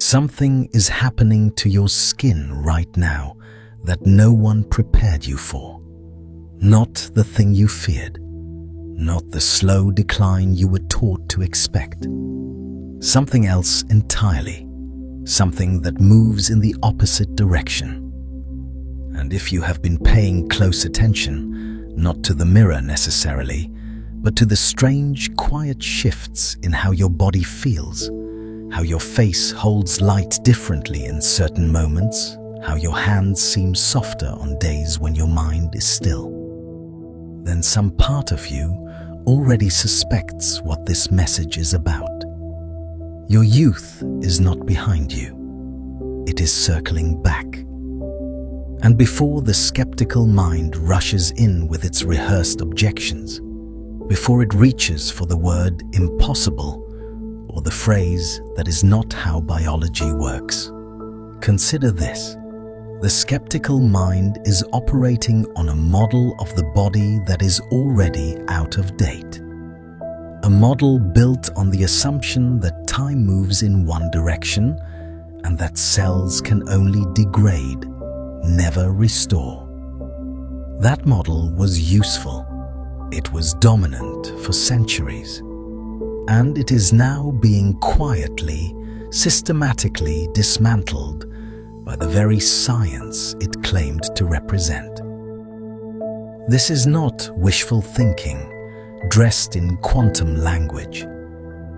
Something is happening to your skin right now that no one prepared you for. Not the thing you feared, not the slow decline you were taught to expect. Something else entirely, something that moves in the opposite direction. And if you have been paying close attention, not to the mirror necessarily, but to the strange, quiet shifts in how your body feels, how your face holds light differently in certain moments, how your hands seem softer on days when your mind is still, then some part of you already suspects what this message is about. Your youth is not behind you. It is circling back. And before the skeptical mind rushes in with its rehearsed objections, before it reaches for the word impossible or the phrase that is not how biology works, consider this. The skeptical mind is operating on a model of the body that is already out of date. A model built on the assumption that time moves in one direction and that cells can only degrade, never restore. That model was useful. It was dominant for centuries. And it is now being quietly, systematically dismantled by the very science it claimed to represent. This is not wishful thinking, dressed in quantum language.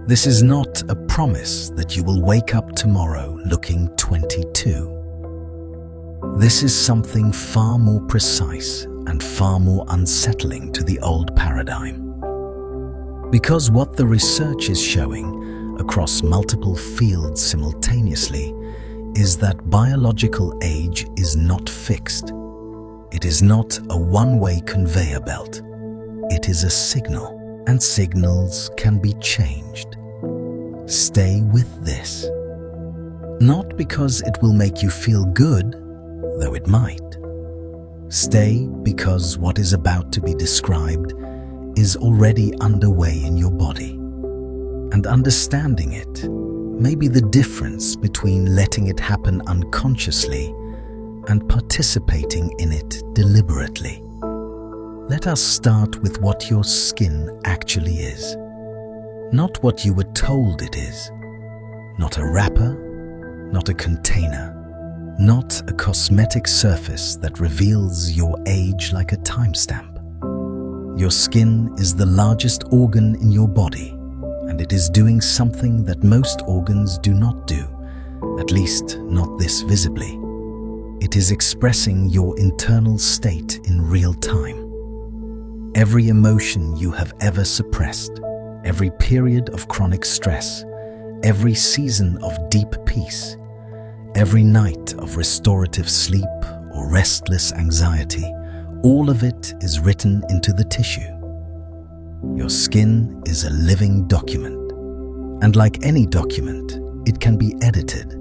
This is not a promise that you will wake up tomorrow looking 22. This is something far more precise and far more unsettling to the old paradigm. Because what the research is showing across multiple fields simultaneously is that biological age is not fixed. It is not a one-way conveyor belt. It is a signal, and signals can be changed. Stay with this. Not because it will make you feel good, though it might. Stay because what is about to be described is already underway in your body. And understanding it may be the difference between letting it happen unconsciously and participating in it deliberately. Let us start with what your skin actually is. Not what you were told it is. Not a wrapper, not a container, not a cosmetic surface that reveals your age like a timestamp. Your skin is the largest organ in your body, and it is doing something that most organs do not do, at least not this visibly. It is expressing your internal state in real time. Every emotion you have ever suppressed, every period of chronic stress, every season of deep peace, every night of restorative sleep or restless anxiety, all of it is written into the tissue. Your skin is a living document, and like any document, it can be edited,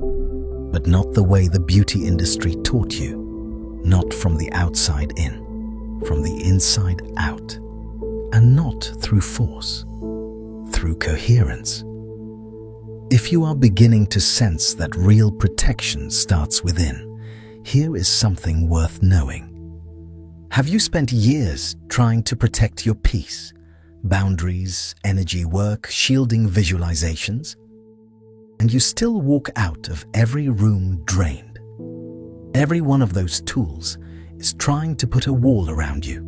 but not the way the beauty industry taught you, not from the outside in, from the inside out, and not through force, through coherence. If you are beginning to sense that real protection starts within, here is something worth knowing. Have you spent years trying to protect your peace, boundaries, energy work, shielding visualizations? And you still walk out of every room drained. Every one of those tools is trying to put a wall around you.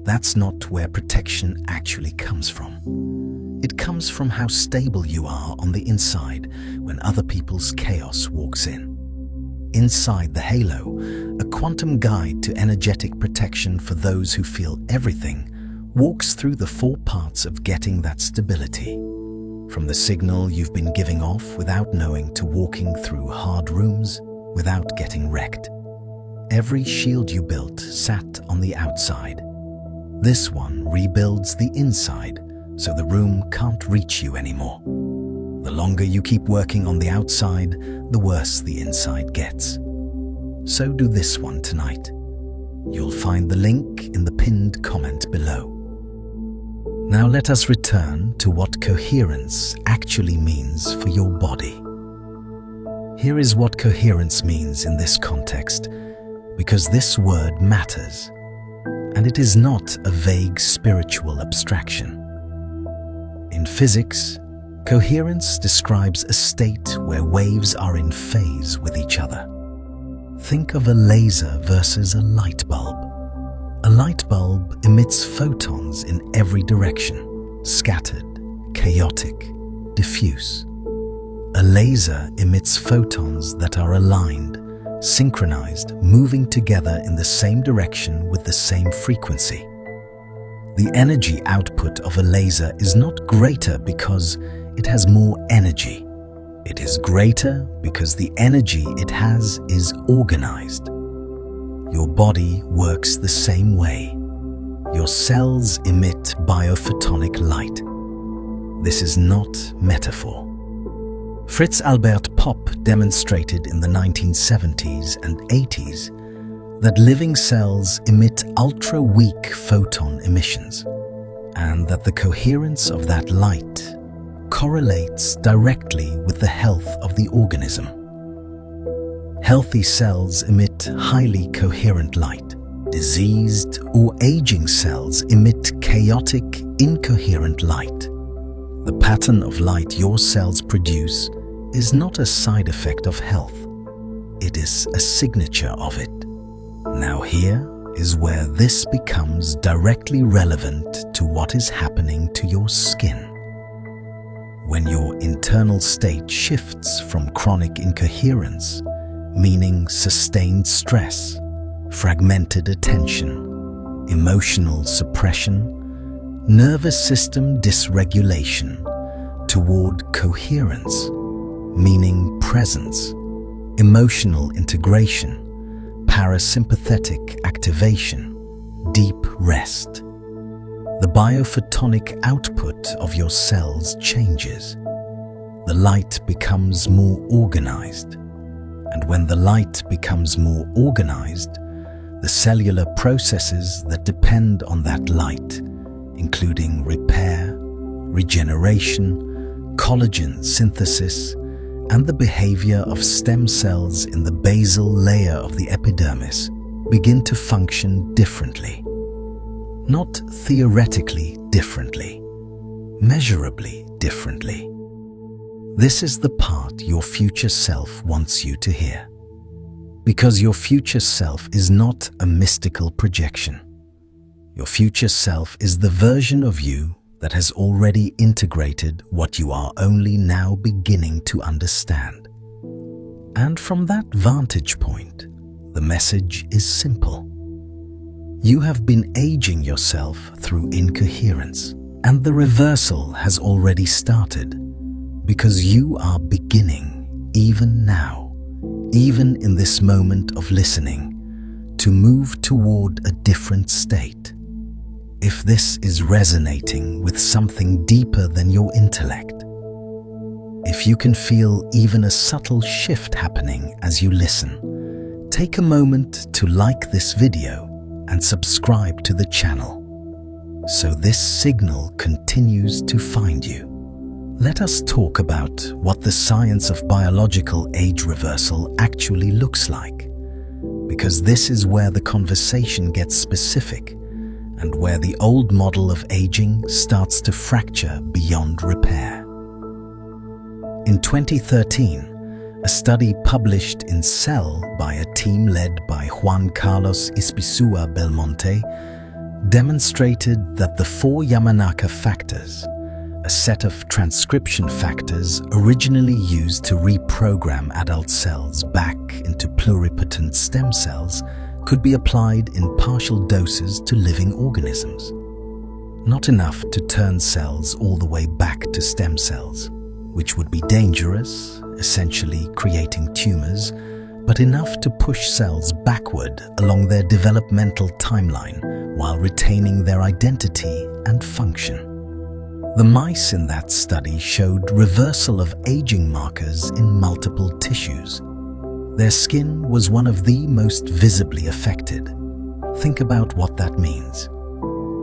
That's not where protection actually comes from. It comes from how stable you are on the inside when other people's chaos walks in. Inside the halo, a quantum guide to energetic protection for those who feel everything walks through the 4 parts of getting that stability. From the signal you've been giving off without knowing to walking through hard rooms without getting wrecked. Every shield you built sat on the outside. This one rebuilds the inside so the room can't reach you anymore. The longer you keep working on the outside, the worse the inside gets. So do this one tonight. You'll find the link in the pinned comment below. Now let us return to what coherence actually means for your body. Here is what coherence means in this context, because this word matters, and it is not a vague spiritual abstraction. In physics, coherence describes a state where waves are in phase with each other. Think of a laser versus a light bulb. A light bulb emits photons in every direction, scattered, chaotic, diffuse. A laser emits photons that are aligned, synchronized, moving together in the same direction with the same frequency. The energy output of a laser is not greater because it has more energy. It is greater because the energy it has is organized. Your body works the same way. Your cells emit biophotonic light. This is not metaphor. Fritz Albert Popp demonstrated in the 1970s and 80s that living cells emit ultra-weak photon emissions, and that the coherence of that light correlates directly with the health of the organism. Healthy cells emit highly coherent light. Diseased or aging cells emit chaotic, incoherent light. The pattern of light your cells produce is not a side effect of health. It is a signature of it. Now here is where this becomes directly relevant to what is happening to your skin. When your internal state shifts from chronic incoherence, meaning sustained stress, fragmented attention, emotional suppression, nervous system dysregulation, toward coherence, meaning presence, emotional integration, parasympathetic activation, deep rest. The biophotonic output of your cells changes. The light becomes more organized. And when the light becomes more organized, the cellular processes that depend on that light, including repair, regeneration, collagen synthesis, and the behavior of stem cells in the basal layer of the epidermis, begin to function differently. Not theoretically differently, measurably differently. This is the part your future self wants you to hear. Because your future self is not a mystical projection. Your future self is the version of you that has already integrated what you are only now beginning to understand. And from that vantage point, the message is simple. You have been aging yourself through incoherence, and the reversal has already started, because you are beginning, even now, even in this moment of listening, to move toward a different state. If this is resonating with something deeper than your intellect, if you can feel even a subtle shift happening as you listen, take a moment to like this video and subscribe to the channel, so this signal continues to find you. Let us talk about what the science of biological age reversal actually looks like, because this is where the conversation gets specific and where the old model of aging starts to fracture beyond repair. In 2013, a study published in Cell by a team led by Juan Carlos Ispizua Belmonte demonstrated that the 4 Yamanaka factors, a set of transcription factors originally used to reprogram adult cells back into pluripotent stem cells, could be applied in partial doses to living organisms. Not enough to turn cells all the way back to stem cells, which would be dangerous, essentially creating tumors, but enough to push cells backward along their developmental timeline while retaining their identity and function. The mice in that study showed reversal of aging markers in multiple tissues. Their skin was one of the most visibly affected. Think about what that means.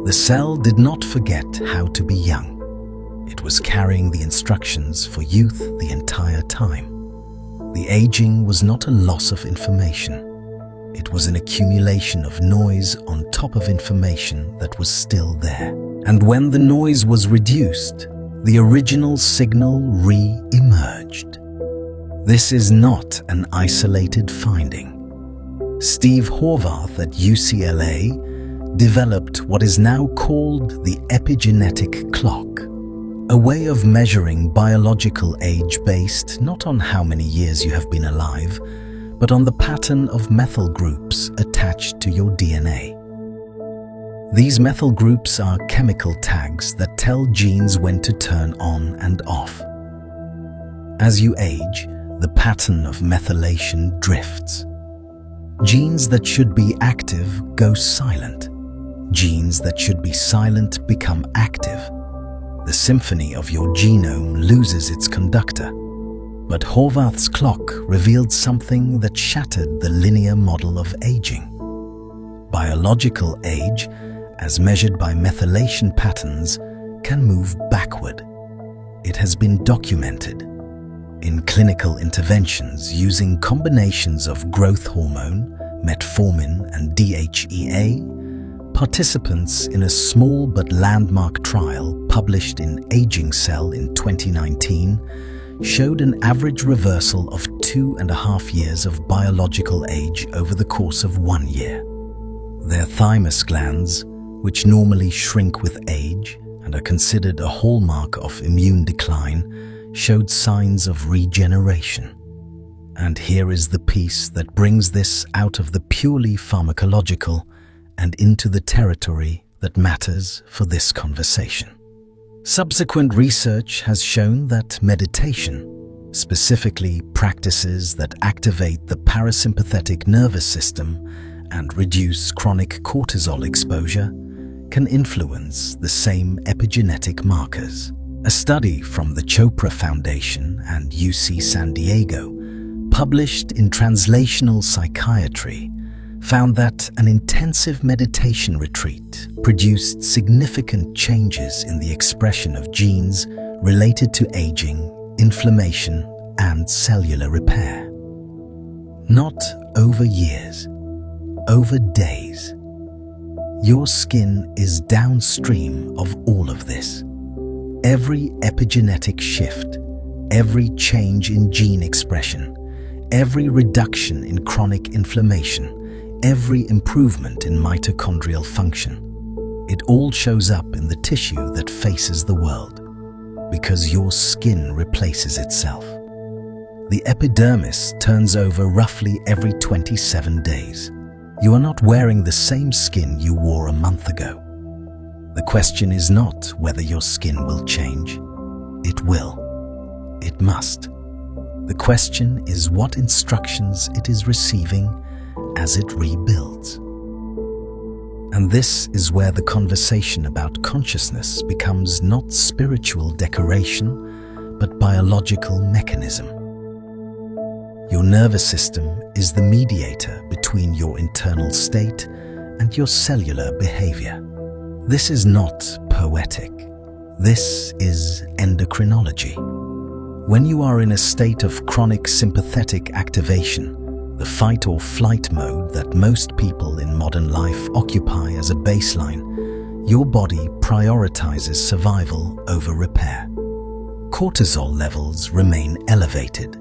The cell did not forget how to be young. It was carrying the instructions for youth the entire time. The aging was not a loss of information. It was an accumulation of noise on top of information that was still there. And when the noise was reduced, the original signal re-emerged. This is not an isolated finding. Steve Horvath at UCLA developed what is now called the epigenetic clock, a way of measuring biological age based not on how many years you have been alive, but on the pattern of methyl groups attached to your DNA. These methyl groups are chemical tags that tell genes when to turn on and off. As you age, the pattern of methylation drifts. Genes that should be active go silent. Genes that should be silent become active. The symphony of your genome loses its conductor. But Horvath's clock revealed something that shattered the linear model of aging. Biological age, as measured by methylation patterns, can move backward. It has been documented. In clinical interventions using combinations of growth hormone, metformin and DHEA, participants in a small but landmark trial published in Aging Cell in 2019 showed an average reversal of 2.5 years of biological age over the course of 1 year. Their thymus glands, which normally shrink with age and are considered a hallmark of immune decline, showed signs of regeneration. And here is the piece that brings this out of the purely pharmacological and into the territory that matters for this conversation. Subsequent research has shown that meditation, specifically practices that activate the parasympathetic nervous system and reduce chronic cortisol exposure, can influence the same epigenetic markers. A study from the Chopra Foundation and UC San Diego, published in Translational Psychiatry, found that an intensive meditation retreat produced significant changes in the expression of genes related to aging, inflammation, and cellular repair. Not over years, over days. Your skin is downstream of all of this. Every epigenetic shift, every change in gene expression, every reduction in chronic inflammation, every improvement in mitochondrial function, it all shows up in the tissue that faces the world, because your skin replaces itself. The epidermis turns over roughly every 27 days. You are not wearing the same skin you wore a month ago. The question is not whether your skin will change. It will. It must. The question is what instructions it is receiving as it rebuilds. And this is where the conversation about consciousness becomes not spiritual decoration, but biological mechanism. Your nervous system is the mediator between your internal state and your cellular behavior. This is not poetic. This is endocrinology. When you are in a state of chronic sympathetic activation, the fight or flight mode that most people in modern life occupy as a baseline, your body prioritizes survival over repair. Cortisol levels remain elevated.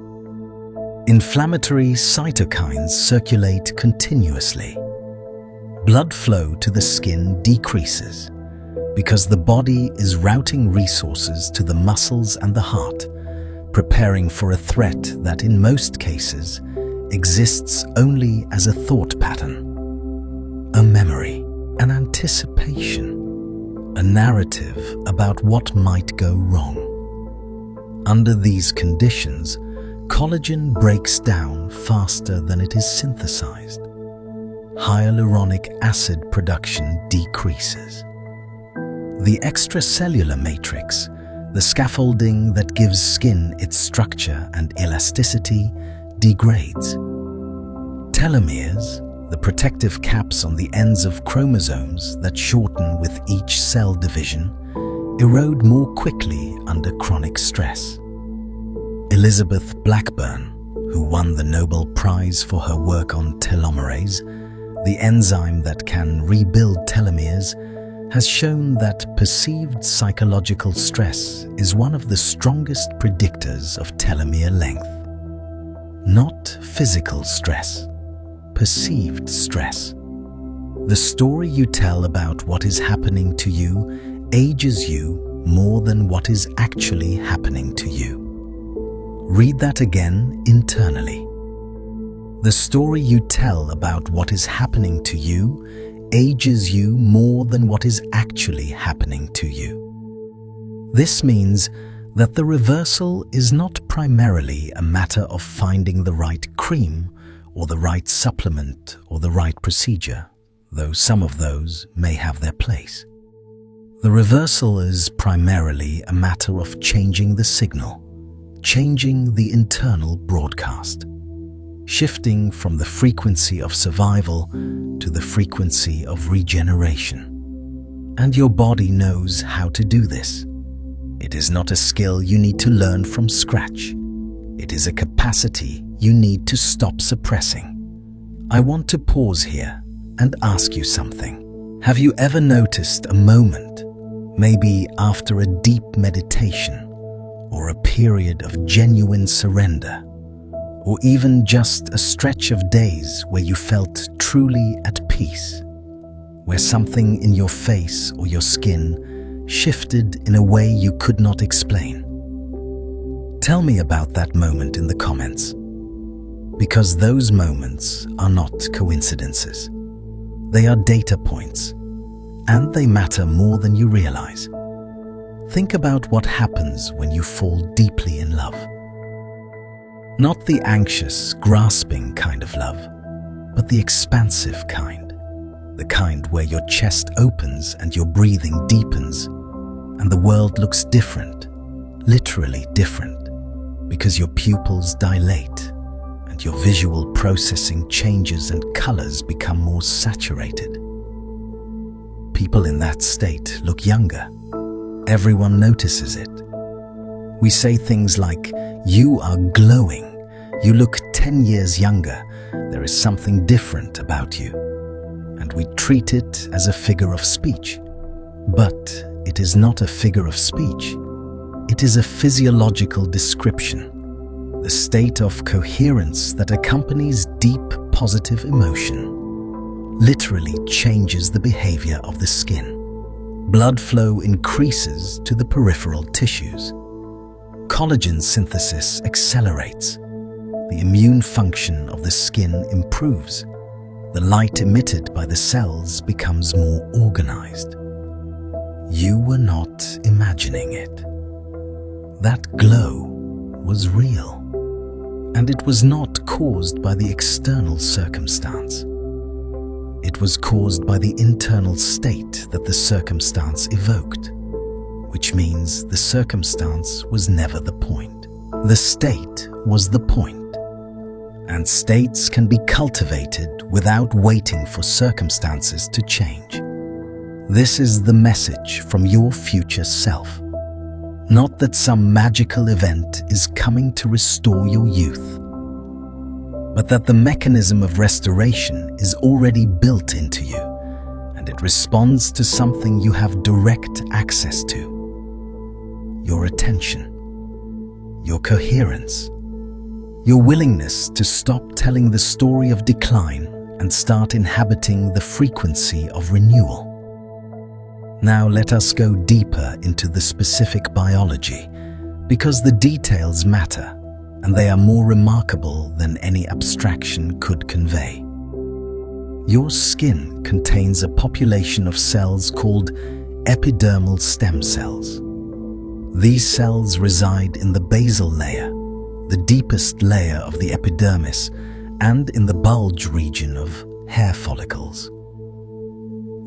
Inflammatory cytokines circulate continuously. Blood flow to the skin decreases because the body is routing resources to the muscles and the heart, preparing for a threat that in most cases exists only as a thought pattern, a memory, an anticipation, a narrative about what might go wrong. Under these conditions, collagen breaks down faster than it is synthesized. Hyaluronic acid production decreases. The extracellular matrix, the scaffolding that gives skin its structure and elasticity, degrades. Telomeres, the protective caps on the ends of chromosomes that shorten with each cell division, erode more quickly under chronic stress. Elizabeth Blackburn, who won the Nobel Prize for her work on telomerase, the enzyme that can rebuild telomeres, has shown that perceived psychological stress is one of the strongest predictors of telomere length. Not physical stress, perceived stress. The story you tell about what is happening to you ages you more than what is actually happening to you. Read that again internally. The story you tell about what is happening to you ages you more than what is actually happening to you. This means that the reversal is not primarily a matter of finding the right cream or the right supplement or the right procedure, though some of those may have their place. The reversal is primarily a matter of changing the signal, changing the internal broadcast, shifting from the frequency of survival to the frequency of regeneration. And your body knows how to do this. It is not a skill you need to learn from scratch. It is a capacity you need to stop suppressing. I want to pause here and ask you something. Have you ever noticed a moment, maybe after a deep meditation, or a period of genuine surrender, or even just a stretch of days where you felt truly at peace, where something in your face or your skin shifted in a way you could not explain? Tell me about that moment in the comments, because those moments are not coincidences. They are data points, and they matter more than you realize. Think about what happens when you fall deeply in love. Not the anxious, grasping kind of love, but the expansive kind. The kind where your chest opens and your breathing deepens, and the world looks different, literally different, because your pupils dilate and your visual processing changes and colors become more saturated. People in that state look younger. Everyone notices it. We say things like, "You are glowing. You look 10 years younger. There is something different about you." And we treat it as a figure of speech. But it is not a figure of speech. It is a physiological description, the state of coherence that accompanies deep positive emotion. Literally changes the behavior of the skin. Blood flow increases to the peripheral tissues. Collagen synthesis accelerates. The immune function of the skin improves. The light emitted by the cells becomes more organized. You were not imagining it. That glow was real, and it was not caused by the external circumstance. It was caused by the internal state that the circumstance evoked, which means the circumstance was never the point. The state was the point. And states can be cultivated without waiting for circumstances to change. This is the message from your future self. Not that some magical event is coming to restore your youth, but that the mechanism of restoration is already built into you, and it responds to something you have direct access to: your attention, your coherence, your willingness to stop telling the story of decline and start inhabiting the frequency of renewal. Now let us go deeper into the specific biology, because the details matter, and they are more remarkable than any abstraction could convey. Your skin contains a population of cells called epidermal stem cells. These cells reside in the basal layer, the deepest layer of the epidermis, and in the bulge region of hair follicles.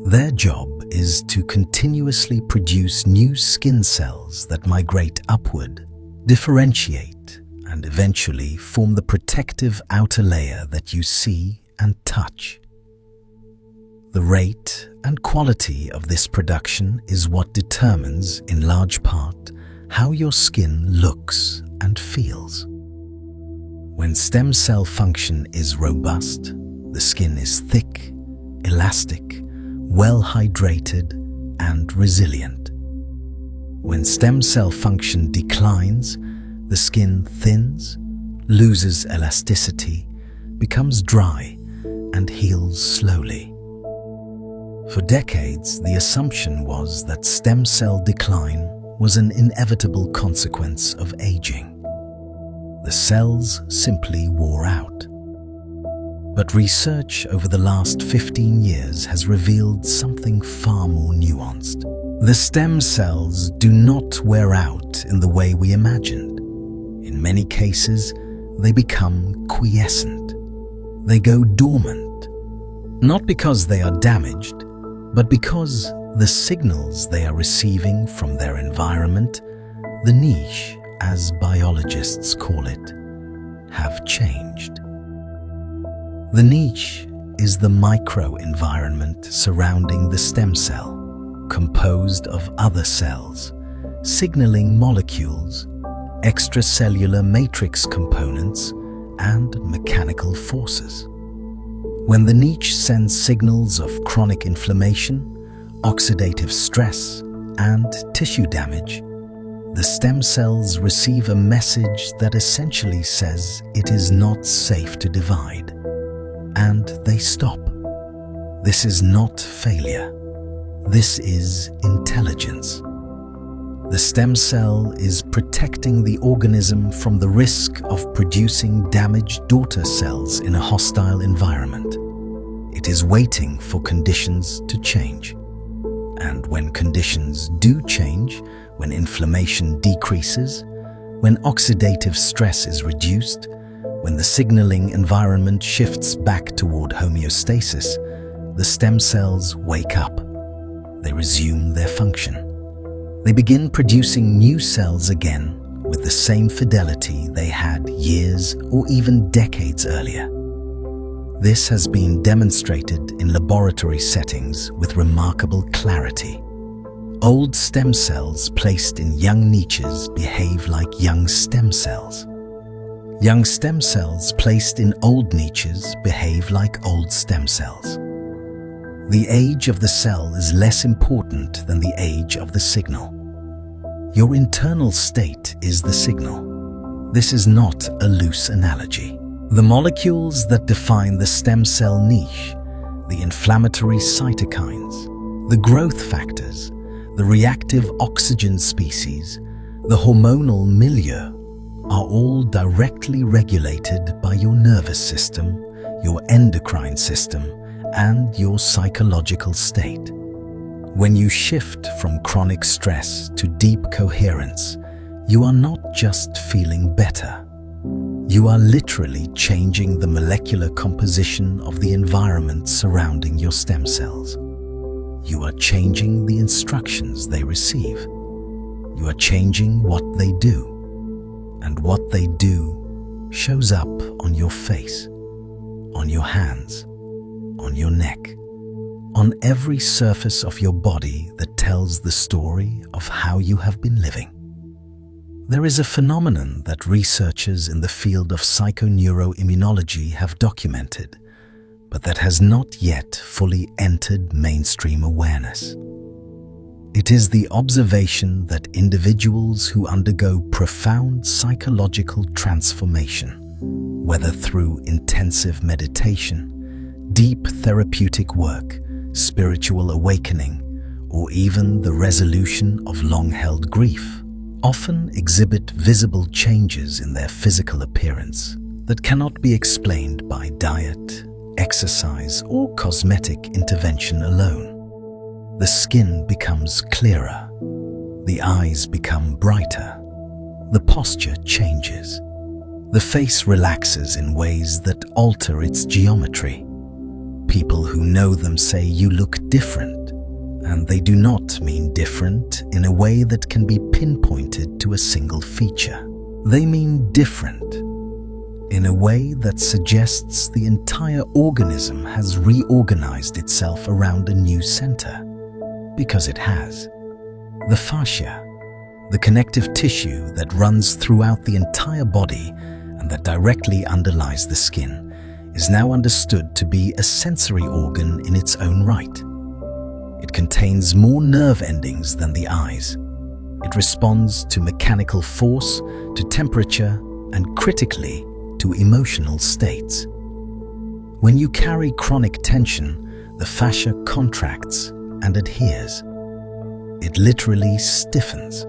Their job is to continuously produce new skin cells that migrate upward, differentiate, and eventually form the protective outer layer that you see and touch. The rate and quality of this production is what determines, in large part, how your skin looks and feels. When stem cell function is robust, the skin is thick, elastic, well hydrated, and resilient. When stem cell function declines, the skin thins, loses elasticity, becomes dry, and heals slowly. For decades, the assumption was that stem cell decline was an inevitable consequence of aging. The cells simply wore out. But research over the last 15 years has revealed something far more nuanced. The stem cells do not wear out in the way we imagined. In many cases, they become quiescent. They go dormant, not because they are damaged, but because the signals they are receiving from their environment, the niche, as biologists call it, have changed. The niche is the microenvironment surrounding the stem cell, composed of other cells, signaling molecules, extracellular matrix components, and mechanical forces. When the niche sends signals of chronic inflammation, oxidative stress, and tissue damage, the stem cells receive a message that essentially says it is not safe to divide, and they stop. This is not failure. This is intelligence. The stem cell is protecting the organism from the risk of producing damaged daughter cells in a hostile environment. It is waiting for conditions to change. And when conditions do change, when inflammation decreases, when oxidative stress is reduced, when the signaling environment shifts back toward homeostasis, the stem cells wake up. They resume their function. They begin producing new cells again with the same fidelity they had years or even decades earlier. This has been demonstrated in laboratory settings with remarkable clarity. Old stem cells placed in young niches behave like young stem cells. Young stem cells placed in old niches behave like old stem cells. The age of the cell is less important than the age of the signal. Your internal state is the signal. This is not a loose analogy. The molecules that define the stem cell niche, the inflammatory cytokines, the growth factors, the reactive oxygen species, the hormonal milieu, are all directly regulated by your nervous system, your endocrine system, and your psychological state. When you shift from chronic stress to deep coherence, you are not just feeling better. You are literally changing the molecular composition of the environment surrounding your stem cells. You are changing the instructions they receive. You are changing what they do. And what they do shows up on your face, on your hands, on your neck, on every surface of your body that tells the story of how you have been living. There is a phenomenon that researchers in the field of psychoneuroimmunology have documented, but that has not yet fully entered mainstream awareness. It is the observation that individuals who undergo profound psychological transformation, whether through intensive meditation, deep therapeutic work, spiritual awakening, or even the resolution of long-held grief, often exhibit visible changes in their physical appearance that cannot be explained by diet, exercise, or cosmetic intervention alone. The skin becomes clearer, the eyes become brighter, the posture changes, the face relaxes in ways that alter its geometry. People who know them say you look different, and they do not mean different in a way that can be pinpointed to a single feature. They mean different in a way that suggests the entire organism has reorganized itself around a new center. Because it has. The fascia, the connective tissue that runs throughout the entire body and that directly underlies the skin, is now understood to be a sensory organ in its own right. It contains more nerve endings than the eyes. It responds to mechanical force, to temperature, and critically, to emotional states. When you carry chronic tension, the fascia contracts and adheres. It literally stiffens.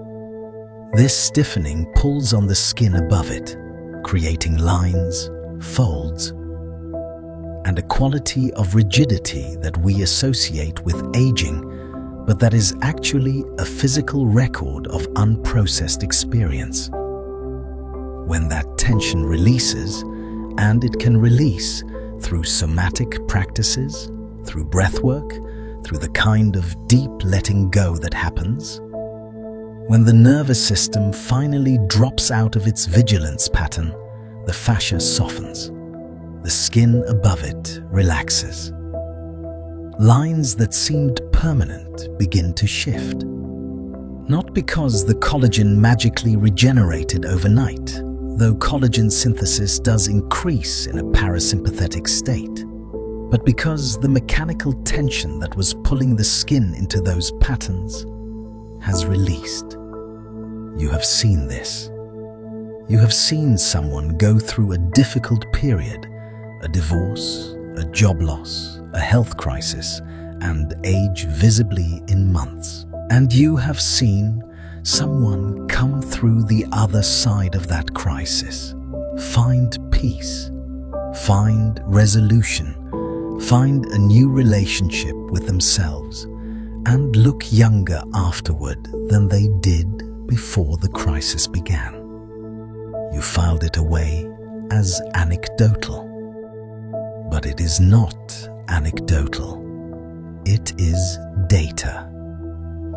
This stiffening pulls on the skin above it, creating lines, folds, and a quality of rigidity that we associate with aging, but that is actually a physical record of unprocessed experience. When that tension releases, and it can release through somatic practices, through breathwork, through the kind of deep letting go that happens, when the nervous system finally drops out of its vigilance pattern, the fascia softens. The skin above it relaxes. Lines that seemed permanent begin to shift. Not because the collagen magically regenerated overnight, though collagen synthesis does increase in a parasympathetic state, but because the mechanical tension that was pulling the skin into those patterns has released. You have seen this. You have seen someone go through a difficult period, a divorce, a job loss, a health crisis, and age visibly in months. And you have seen someone come through the other side of that crisis, find peace, find resolution, find a new relationship with themselves, and look younger afterward than they did before the crisis began. You filed it away as anecdotal. But it is not anecdotal. It is data.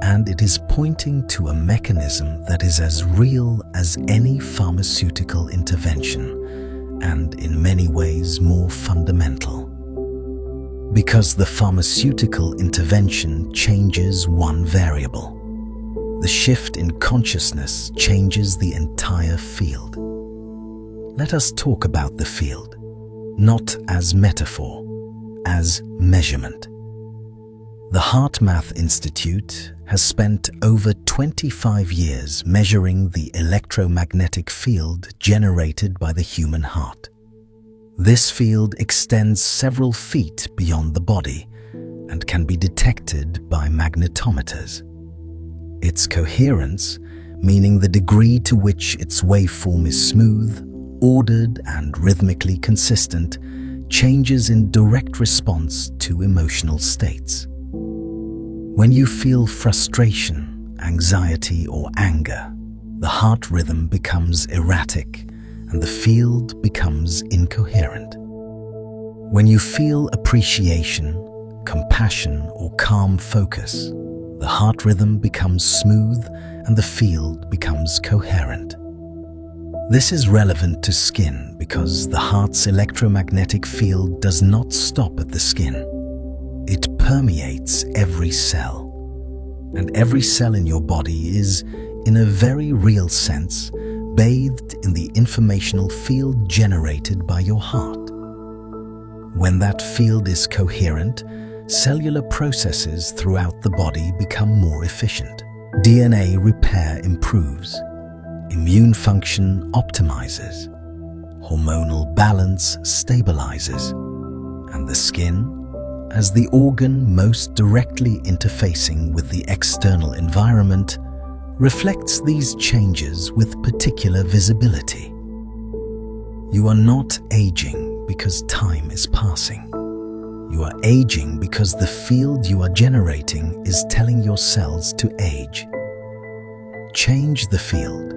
And it is pointing to a mechanism that is as real as any pharmaceutical intervention, and in many ways more fundamental. Because the pharmaceutical intervention changes one variable. The shift in consciousness changes the entire field. Let us talk about the field, not as metaphor, as measurement. The HeartMath Institute has spent over 25 years measuring the electromagnetic field generated by the human heart. This field extends several feet beyond the body and can be detected by magnetometers. Its coherence, meaning the degree to which its waveform is smooth, ordered and rhythmically consistent, changes in direct response to emotional states. When you feel frustration, anxiety, or anger, the heart rhythm becomes erratic and the field becomes incoherent. When you feel appreciation, compassion, or calm focus, the heart rhythm becomes smooth and the field becomes coherent. This is relevant to skin because the heart's electromagnetic field does not stop at the skin. It permeates every cell. And every cell in your body is, in a very real sense, bathed in the informational field generated by your heart. When that field is coherent, cellular processes throughout the body become more efficient. DNA repair improves. Immune function optimizes. Hormonal balance stabilizes. And the skin, as the organ most directly interfacing with the external environment, reflects these changes with particular visibility. You are not aging because time is passing. You are aging because the field you are generating is telling your cells to age. Change the field,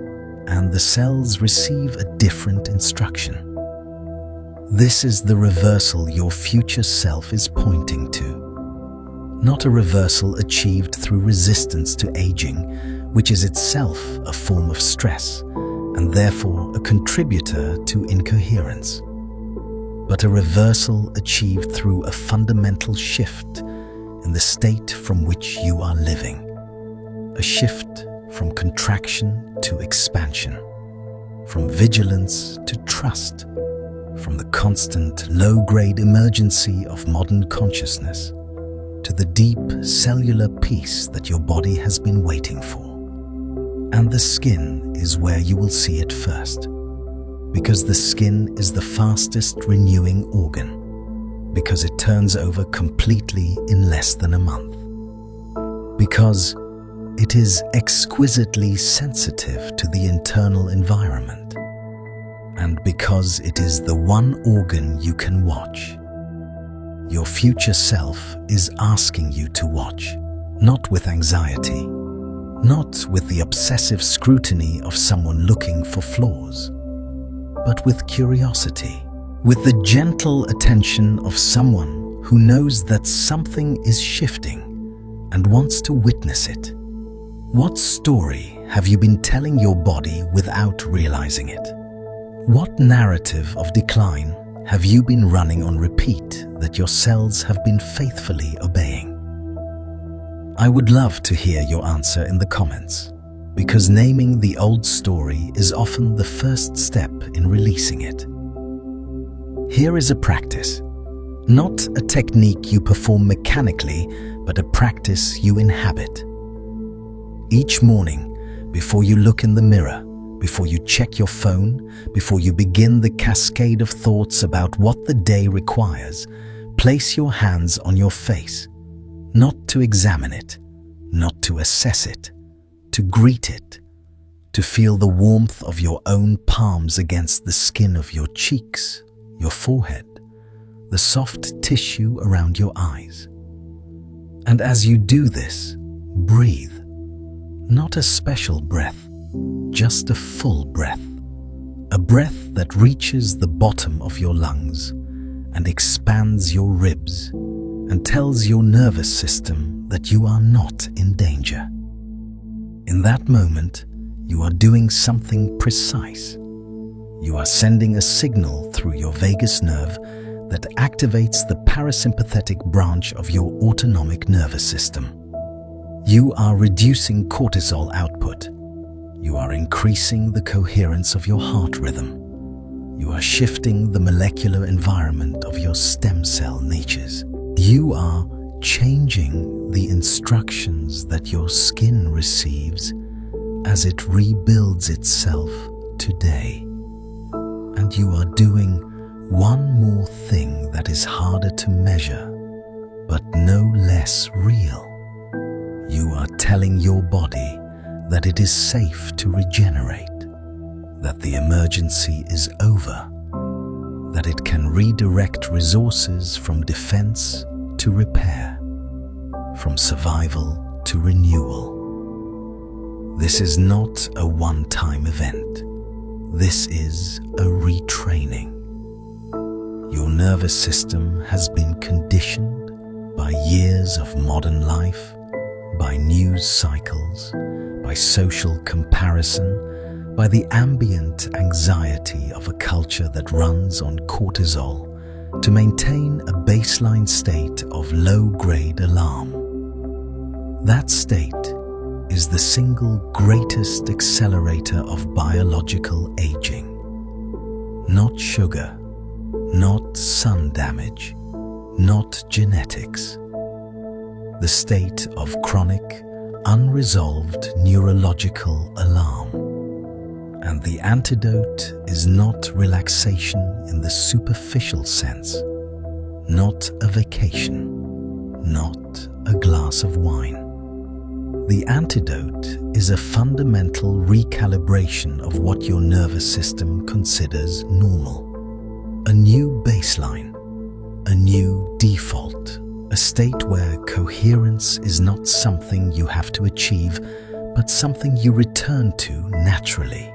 and the cells receive a different instruction. This is the reversal your future self is pointing to. Not a reversal achieved through resistance to aging, which is itself a form of stress, and therefore a contributor to incoherence. But a reversal achieved through a fundamental shift in the state from which you are living. A shift from contraction to expansion, from vigilance to trust, from the constant low-grade emergency of modern consciousness to the deep cellular peace that your body has been waiting for. And the skin is where you will see it first, because the skin is the fastest renewing organ, because it turns over completely in less than a month, because it is exquisitely sensitive to the internal environment, and because it is the one organ you can watch. Your future self is asking you to watch, not with anxiety, not with the obsessive scrutiny of someone looking for flaws, but with curiosity, with the gentle attention of someone who knows that something is shifting and wants to witness it. What story have you been telling your body without realizing it? What narrative of decline have you been running on repeat that your cells have been faithfully obeying? I would love to hear your answer in the comments, because naming the old story is often the first step in releasing it. Here is a practice, not a technique you perform mechanically, but a practice you inhabit. Each morning, before you look in the mirror, before you check your phone, before you begin the cascade of thoughts about what the day requires, place your hands on your face, not to examine it, not to assess it, to greet it, to feel the warmth of your own palms against the skin of your cheeks, your forehead, the soft tissue around your eyes. And as you do this, breathe, not a special breath, just a full breath, a breath that reaches the bottom of your lungs and expands your ribs and tells your nervous system that you are not in danger. In that moment, you are doing something precise. You are sending a signal through your vagus nerve that activates the parasympathetic branch of your autonomic nervous system. You are reducing cortisol output. You are increasing the coherence of your heart rhythm. You are shifting the molecular environment of your stem cell natures. You are changing the instructions that your skin receives as it rebuilds itself today. And you are doing one more thing that is harder to measure, but no less real. You are telling your body that it is safe to regenerate, that the emergency is over, that it can redirect resources from defense to repair, from survival to renewal. This is not a one-time event. This is a retraining. Your nervous system has been conditioned by years of modern life, by news cycles, by social comparison, by the ambient anxiety of a culture that runs on cortisol to maintain a baseline state of low-grade alarm. That state is the single greatest accelerator of biological aging. Not sugar, not sun damage, not genetics. The state of chronic, unresolved neurological alarm. And the antidote is not relaxation in the superficial sense, not a vacation, not a glass of wine. The antidote is a fundamental recalibration of what your nervous system considers normal. A new baseline, a new default, a state where coherence is not something you have to achieve, but something you return to naturally.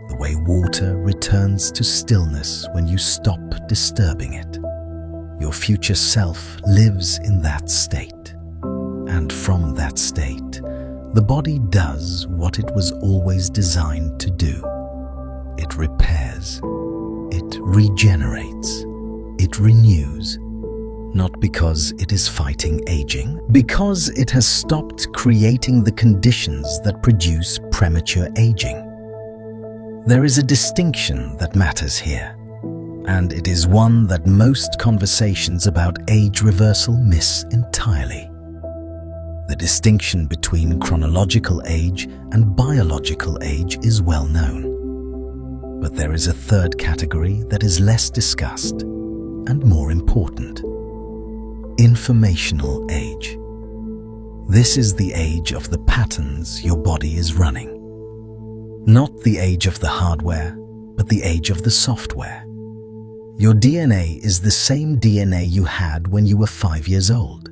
The way water returns to stillness when you stop disturbing it. Your future self lives in that state. And from that state, the body does what it was always designed to do. It repairs, it regenerates, it renews, not because it is fighting aging, because it has stopped creating the conditions that produce premature aging. There is a distinction that matters here, and it is one that most conversations about age reversal miss entirely. The distinction between chronological age and biological age is well known. But there is a third category that is less discussed and more important: informational age. This is the age of the patterns your body is running. Not the age of the hardware, but the age of the software. Your DNA is the same DNA you had when you were 5 years old.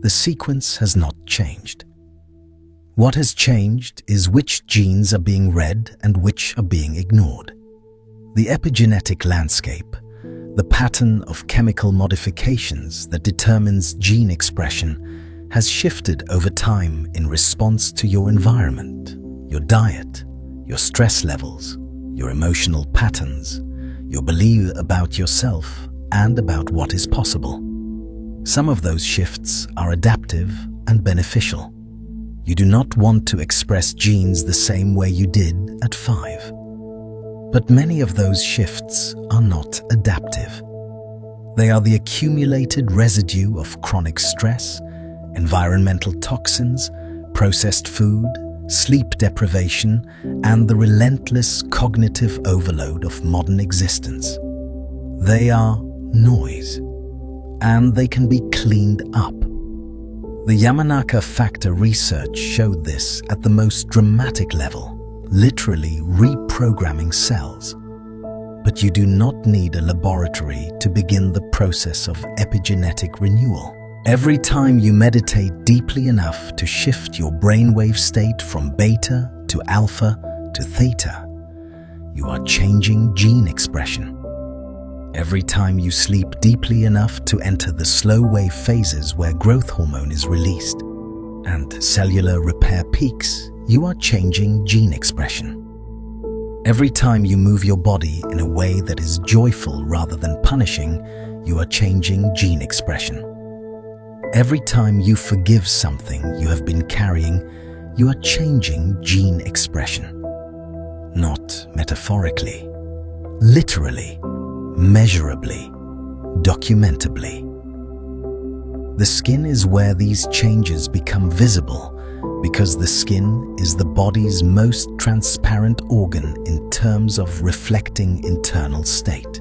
The sequence has not changed. What has changed is which genes are being read and which are being ignored. The epigenetic landscape, the pattern of chemical modifications that determines gene expression, has shifted over time in response to your environment, your diet, your stress levels, your emotional patterns, your belief about yourself and about what is possible. Some of those shifts are adaptive and beneficial. You do not want to express genes the same way you did at 5. But many of those shifts are not adaptive. They are the accumulated residue of chronic stress, environmental toxins, processed food, sleep deprivation, and the relentless cognitive overload of modern existence. They are noise, and they can be cleaned up. The Yamanaka factor research showed this at the most dramatic level, literally reprogramming cells. But you do not need a laboratory to begin the process of epigenetic renewal. Every time you meditate deeply enough to shift your brainwave state from beta to alpha to theta, you are changing gene expression. Every time you sleep deeply enough to enter the slow wave phases where growth hormone is released and cellular repair peaks, you are changing gene expression. Every time you move your body in a way that is joyful rather than punishing, you are changing gene expression. Every time you forgive something you have been carrying, you are changing gene expression. Not metaphorically, literally, measurably, documentably. The skin is where these changes become visible because the skin is the body's most transparent organ in terms of reflecting internal state.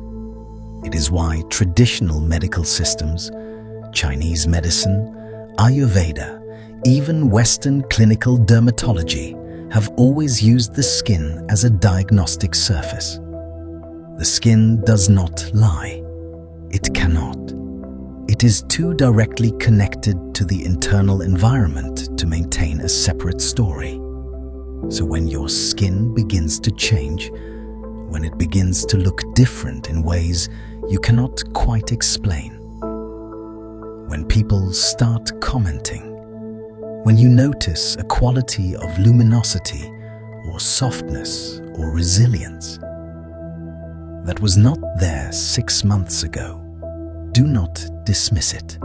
It is why traditional medical systems, Chinese medicine, Ayurveda, even Western clinical dermatology have always used the skin as a diagnostic surface. The skin does not lie. It cannot. It is too directly connected to the internal environment to maintain a separate story. So when your skin begins to change, when it begins to look different in ways you cannot quite explain, when people start commenting, when you notice a quality of luminosity or softness or resilience that was not there 6 months ago, do not dismiss it.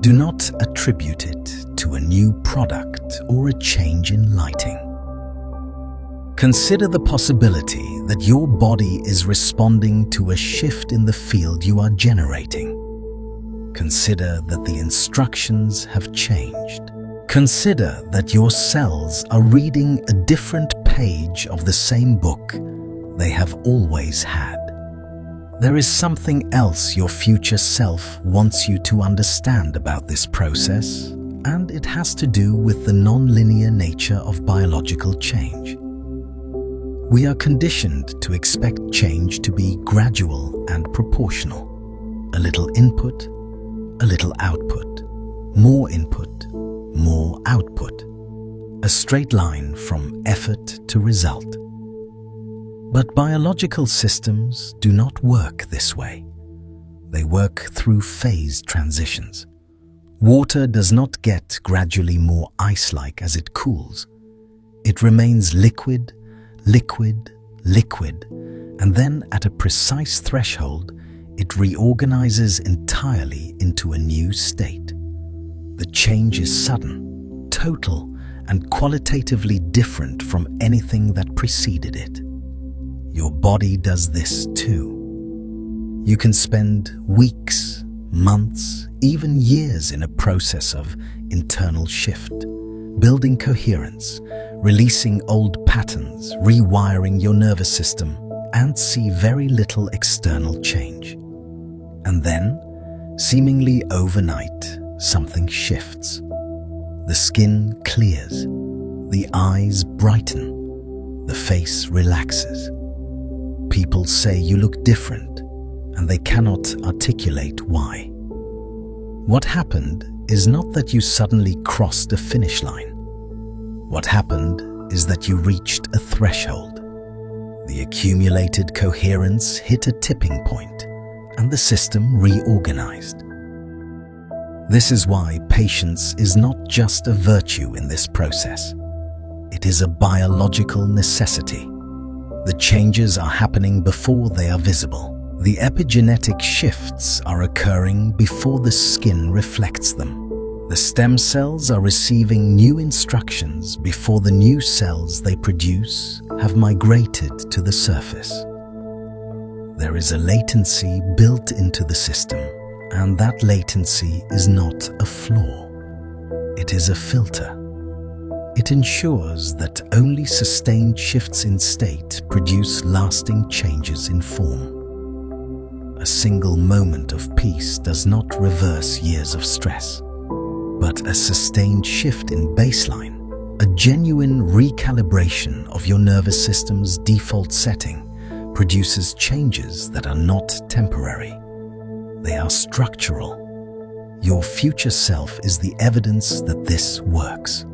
Do not attribute it to a new product or a change in lighting. Consider the possibility that your body is responding to a shift in the field you are generating. Consider that the instructions have changed. Consider that your cells are reading a different page of the same book they have always had. There is something else your future self wants you to understand about this process, and it has to do with the non-linear nature of biological change. We are conditioned to expect change to be gradual and proportional. A little input, a little output, more input, more output, a straight line from effort to result. But biological systems do not work this way. They work through phase transitions. Water does not get gradually more ice-like as it cools. It remains liquid, liquid, liquid, and then at a precise threshold, it reorganizes entirely into a new state. The change is sudden, total, and qualitatively different from anything that preceded it. Your body does this too. You can spend weeks, months, even years in a process of internal shift, building coherence, releasing old patterns, rewiring your nervous system, and see very little external change. And then, seemingly overnight, something shifts. The skin clears, the eyes brighten, the face relaxes. People say you look different, and they cannot articulate why. What happened is not that you suddenly crossed a finish line. What happened is that you reached a threshold. The accumulated coherence hit a tipping point, and the system reorganized. This is why patience is not just a virtue in this process. It is a biological necessity. The changes are happening before they are visible. The epigenetic shifts are occurring before the skin reflects them. The stem cells are receiving new instructions before the new cells they produce have migrated to the surface. There is a latency built into the system, and that latency is not a flaw. It is a filter. It ensures that only sustained shifts in state produce lasting changes in form. A single moment of peace does not reverse years of stress, but a sustained shift in baseline, a genuine recalibration of your nervous system's default setting, produces changes that are not temporary. They are structural. Your future self is the evidence that this works.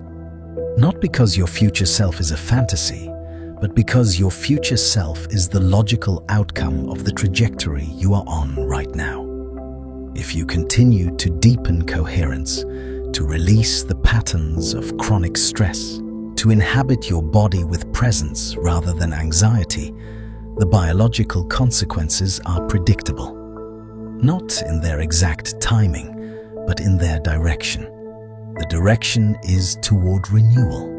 Not because your future self is a fantasy, but because your future self is the logical outcome of the trajectory you are on right now. If you continue to deepen coherence, to release the patterns of chronic stress, to inhabit your body with presence rather than anxiety, the biological consequences are predictable. Not in their exact timing, but in their direction. The direction is toward renewal,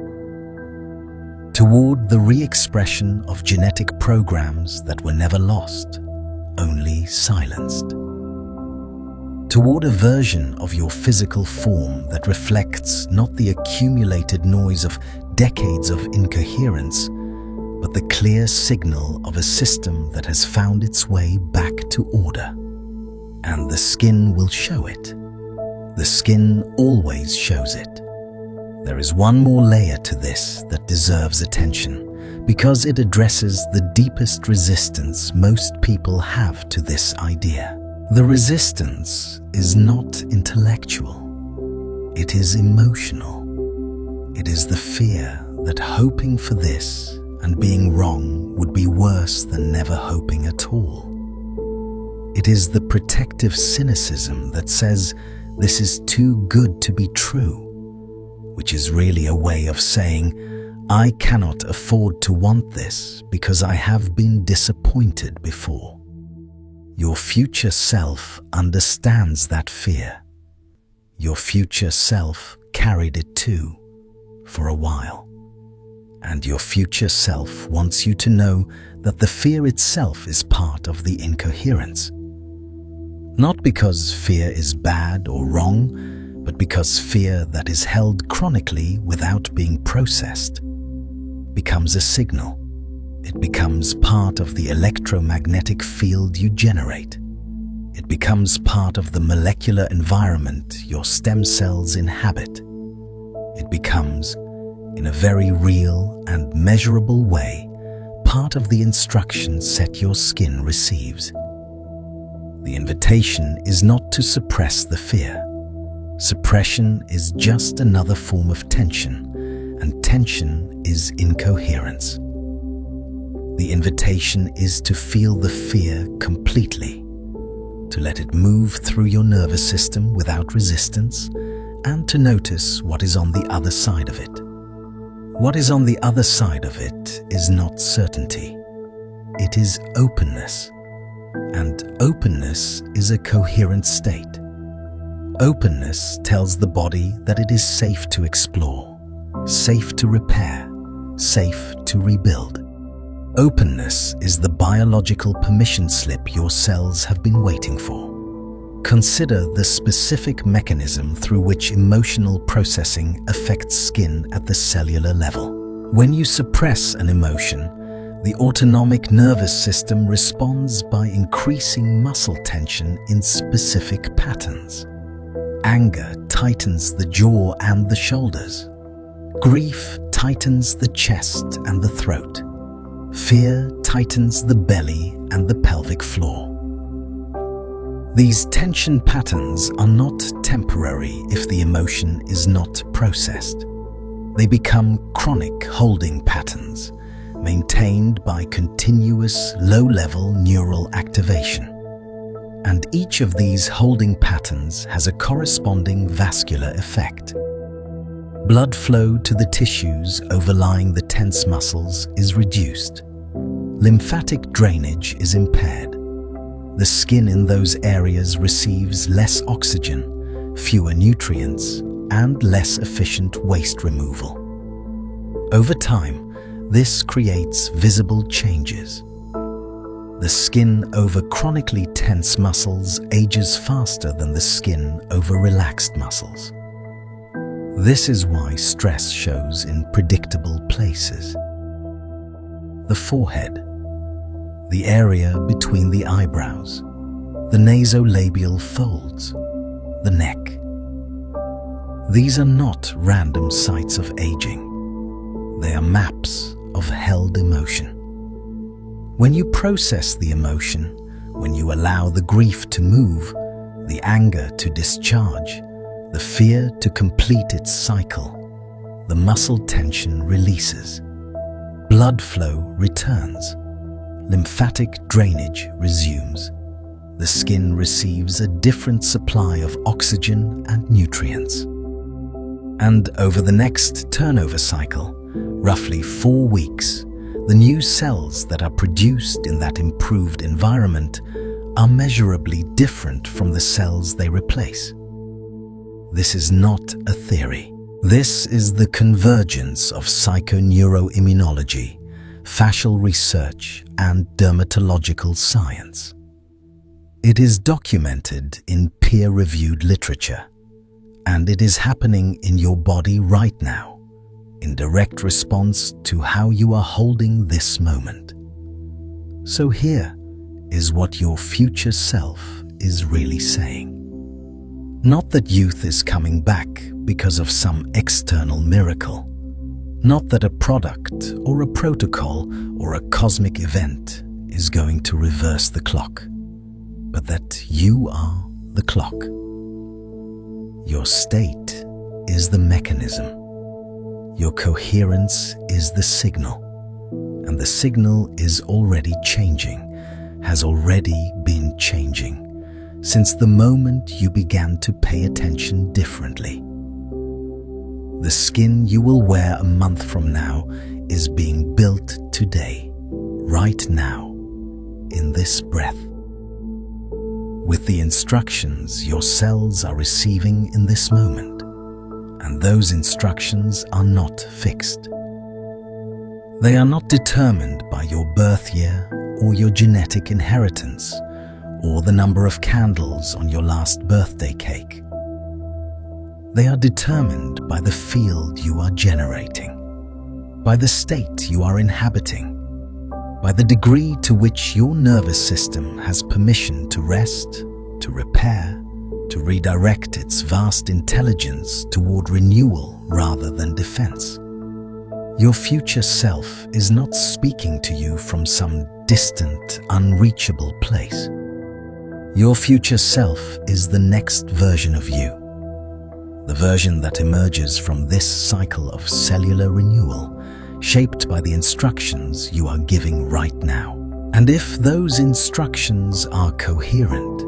toward the re-expression of genetic programs that were never lost, only silenced, toward a version of your physical form that reflects not the accumulated noise of decades of incoherence, but the clear signal of a system that has found its way back to order. And the skin will show it. The skin always shows it. There is one more layer to this that deserves attention, because it addresses the deepest resistance most people have to this idea. The resistance is not intellectual. It is emotional. It is the fear that hoping for this and being wrong would be worse than never hoping at all. It is the protective cynicism that says this is too good to be true, which is really a way of saying, I cannot afford to want this because I have been disappointed before. Your future self understands that fear. Your future self carried it too, for a while. And your future self wants you to know that the fear itself is part of the incoherence. Not because fear is bad or wrong, but because fear that is held chronically without being processed becomes a signal. It becomes part of the electromagnetic field you generate. It becomes part of the molecular environment your stem cells inhabit. It becomes, in a very real and measurable way, part of the instruction set your skin receives. The invitation is not to suppress the fear. Suppression is just another form of tension, and tension is incoherence. The invitation is to feel the fear completely, to let it move through your nervous system without resistance, and to notice what is on the other side of it. What is on the other side of it is not certainty. It is openness. And openness is a coherent state. Openness tells the body that it is safe to explore. safe to repair, safe to rebuild. Openness is the biological permission slip your cells have been waiting for. Consider the specific mechanism through which emotional processing affects skin at the cellular level. When you suppress an emotion, the autonomic nervous system responds by increasing muscle tension in specific patterns. Anger tightens the jaw and the shoulders. Grief tightens the chest and the throat. Fear tightens the belly and the pelvic floor. These tension patterns are not temporary if the emotion is not processed. They become chronic holding patterns, maintained by continuous low-level neural activation. And each of these holding patterns has a corresponding vascular effect. Blood flow to the tissues overlying the tense muscles is reduced. Lymphatic drainage is impaired. The skin in those areas receives less oxygen, fewer nutrients, and less efficient waste removal. Over time, this creates visible changes. The skin over chronically tense muscles ages faster than the skin over relaxed muscles. This is why stress shows in predictable places. The forehead, the area between the eyebrows, the nasolabial folds, the neck. These are not random sites of aging. They are maps of held emotion. When you process the emotion, when you allow the grief to move, the anger to discharge, the fear to complete its cycle, the muscle tension releases. Blood flow returns. Lymphatic drainage resumes. The skin receives a different supply of oxygen and nutrients. And over the next turnover cycle, roughly 4 weeks, the new cells that are produced in that improved environment are measurably different from the cells they replace. This is not a theory. This is the convergence of psychoneuroimmunology, fascial research, and dermatological science. It is documented in peer-reviewed literature, and it is happening in your body right now, in direct response to how you are holding this moment. So here is what your future self is really saying. Not that youth is coming back because of some external miracle. Not that a product or a protocol or a cosmic event is going to reverse the clock, but that you are the clock. Your state is the mechanism. Your coherence is the signal, and the signal is already changing, has already been changing, since the moment you began to pay attention differently. The skin you will wear a month from now is being built today, right now, in this breath. With the instructions your cells are receiving in this moment, and those instructions are not fixed. They are not determined by your birth year or your genetic inheritance or the number of candles on your last birthday cake. They are determined by the field you are generating, by the state you are inhabiting, by the degree to which your nervous system has permission to rest, to repair, to redirect its vast intelligence toward renewal rather than defense. Your future self is not speaking to you from some distant, unreachable place. Your future self is the next version of you, the version that emerges from this cycle of cellular renewal, shaped by the instructions you are giving right now. And if those instructions are coherent,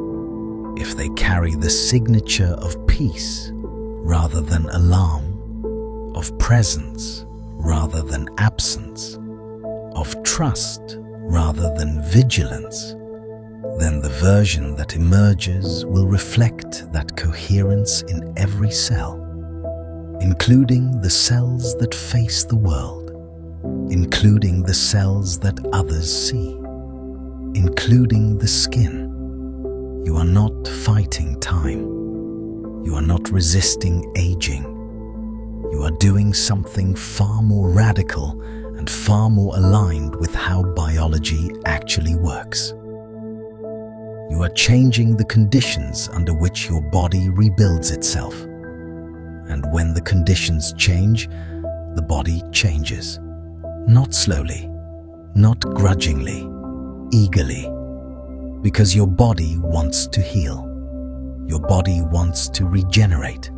if they carry the signature of peace rather than alarm, of presence rather than absence, of trust rather than vigilance, then the version that emerges will reflect that coherence in every cell, including the cells that face the world, including the cells that others see, including the skin. You are not fighting time. You are not resisting aging. You are doing something far more radical and far more aligned with how biology actually works. You are changing the conditions under which your body rebuilds itself. And when the conditions change, the body changes. Not slowly, not grudgingly, eagerly. Because your body wants to heal. Your body wants to regenerate.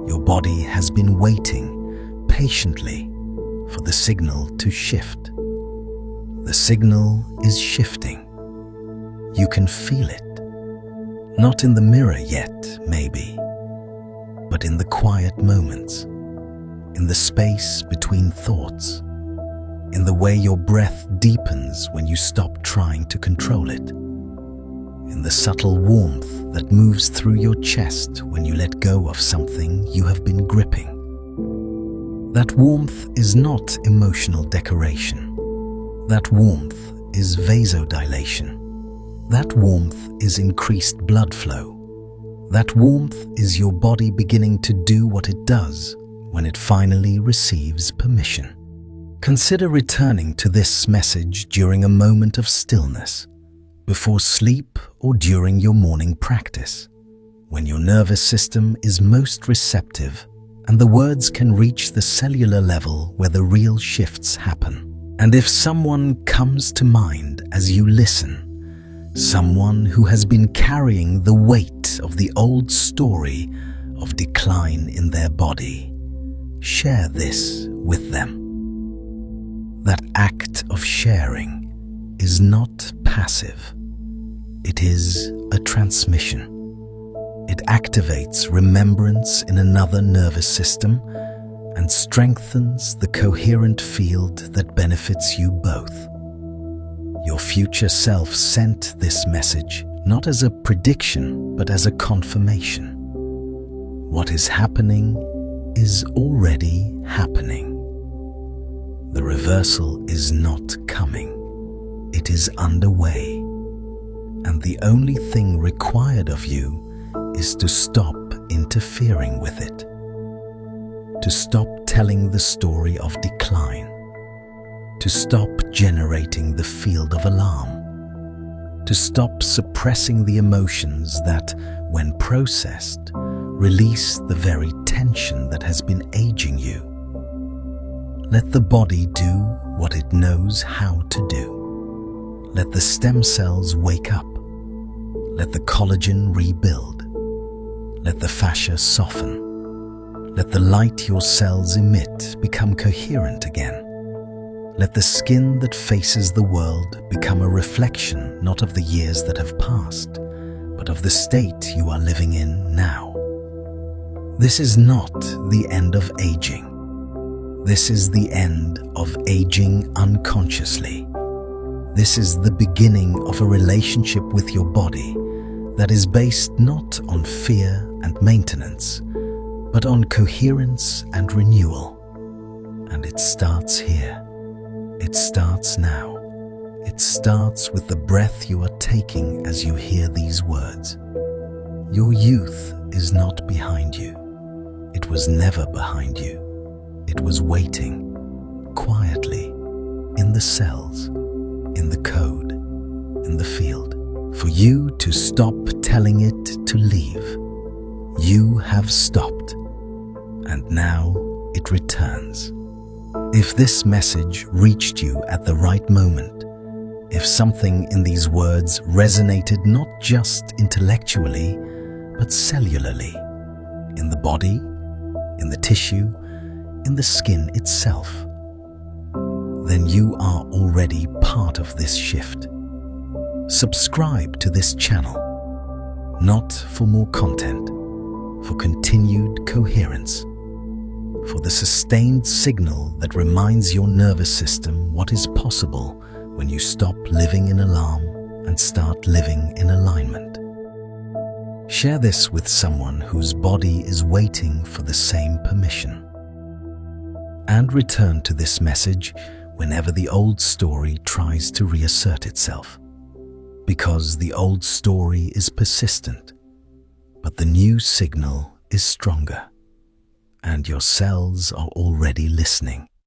Your body has been waiting patiently for the signal to shift. The signal is shifting. You can feel it. Not in the mirror yet, maybe, but in the quiet moments, in the space between thoughts, in the way your breath deepens when you stop trying to control it, in the subtle warmth that moves through your chest when you let go of something you have been gripping. That warmth is not emotional decoration. That warmth is vasodilation. That warmth is increased blood flow. That warmth is your body beginning to do what it does when it finally receives permission. Consider returning to this message during a moment of stillness, before sleep or during your morning practice, when your nervous system is most receptive and the words can reach the cellular level where the real shifts happen. And if someone comes to mind as you listen, someone who has been carrying the weight of the old story of decline in their body, share this with them. That act of sharing is not passive. It is a transmission. It activates remembrance in another nervous system and strengthens the coherent field that benefits you both. Your future self sent this message not as a prediction, but as a confirmation. What is happening is already happening. The reversal is not coming. It is underway. And the only thing required of you is to stop interfering with it. To stop telling the story of decline. To stop generating the field of alarm. To stop suppressing the emotions that, when processed, release the very tension that has been aging you. Let the body do what it knows how to do. Let the stem cells wake up. Let the collagen rebuild. Let the fascia soften. Let the light your cells emit become coherent again. Let the skin that faces the world become a reflection not of the years that have passed, but of the state you are living in now. This is not the end of aging. This is the end of aging unconsciously. This is the beginning of a relationship with your body that is based not on fear and maintenance, but on coherence and renewal. And it starts here. It starts now. It starts with the breath you are taking as you hear these words. Your youth is not behind you. It was never behind you. It was waiting, quietly, in the cells, in the code, in the field, for you to stop telling it to leave. You have stopped, and now it returns. If this message reached you at the right moment, if something in these words resonated not just intellectually, but cellularly, in the body, in the tissue, in the skin itself, then you are already part of this shift. Subscribe to this channel, not for more content, for continued coherence, for the sustained signal that reminds your nervous system what is possible when you stop living in alarm and start living in alignment. Share this with someone whose body is waiting for the same permission. And return to this message whenever the old story tries to reassert itself. Because the old story is persistent, but the new signal is stronger, and your cells are already listening.